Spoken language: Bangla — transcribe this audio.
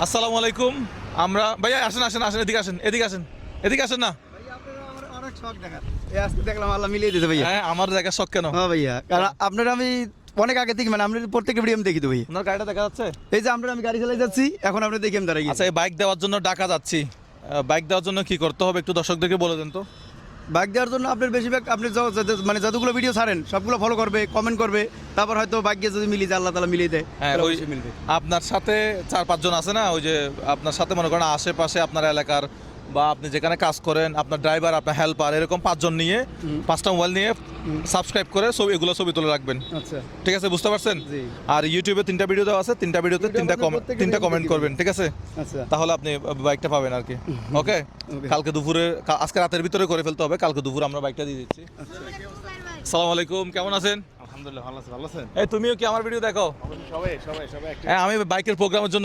আসসালামু আলাইকুম। আমরা ভাইয়া আসেন আসেন আসেন এদিকে আসেন এদিকে আসেন এদিকে আসেন না। অনেক শখ দেখার আজকে দেখলাম আল্লাহ মিলিয়ে দিতে ভাইয়া। হ্যাঁ আমার দেখা শখ কেন? হ্যাঁ ভাইয়া, কারণ আপনার আমি অনেক আগে থেকে মানে আপনার প্রত্যেকটা ভিডিও আমি দেখি তো ভাই। আপনার গাড়িটা দেখা যাচ্ছে? এই যে আমরা আমি গাড়ি চালাই যাচ্ছি এখন আপনি দেখি আমি দাঁড়াই আচ্ছা, এই বাইক দেওয়ার জন্য ঢাকা যাচ্ছি। বাইক দেওয়ার জন্য কি করতে হবে একটু দর্শকদেরকে বলে দেন তো। বাইক দেওয়ার জন্য আপনার বেশিরভাগ আপনি মানে যতগুলো ভিডিও ছাড়েন সবগুলো ফলো করবে, কমেন্ট করবে, তারপর হয়তো ভাগ্যে যদি মিলিয়ে যায় আল্লাহ তাআলা মিলিয়ে দেয় হ্যাঁ, তাহলে ওই অবশ্যই মিলবে। আপনার সাথে 4-5 জন আছে না, ওই যে আপনার সাথে মনে করেন আশেপাশে আপনার এলাকার বা আপনি যেখানে কাজ করেন আপনার ড্রাইভার আপনার হেল্পার এরকম 5 জন নিয়ে 5টা মোবাইল নিয়ে সাবস্ক্রাইব করে এগুলো ছবি তুলে রাখবেন। আচ্ছা ঠিক আছে, বুঝতে পারছেন? জি। আর ইউটিউবে 3টা ভিডিও দেওয়া আছে, 3টা ভিডিওতে ভিডিও 3টা আমাদের প্রত্যেকের তিনটা ভিডিও কমেন্ট দেখে করবেন, ঠিক আছে? আচ্ছা তাহলে আপনি বাইকটা পাবেন আর কি। ওকে, Okay. কালকে দুপুরে আজকে রাতের ভিতরে করে ফেলতে হবে, কালকে দুপুরে আমরা বাইকটা দিয়ে দিচ্ছি। আসসালামু আলাইকুম, কেমন আছেন? আলহামদুলিল্লাহ ভালো আছেন, ভালো আছেন? এই তুমিও কি আমার ভিডিও দেখো? সবাই হ্যাঁ, আমি বাইকের প্রোগ্রামের জন্য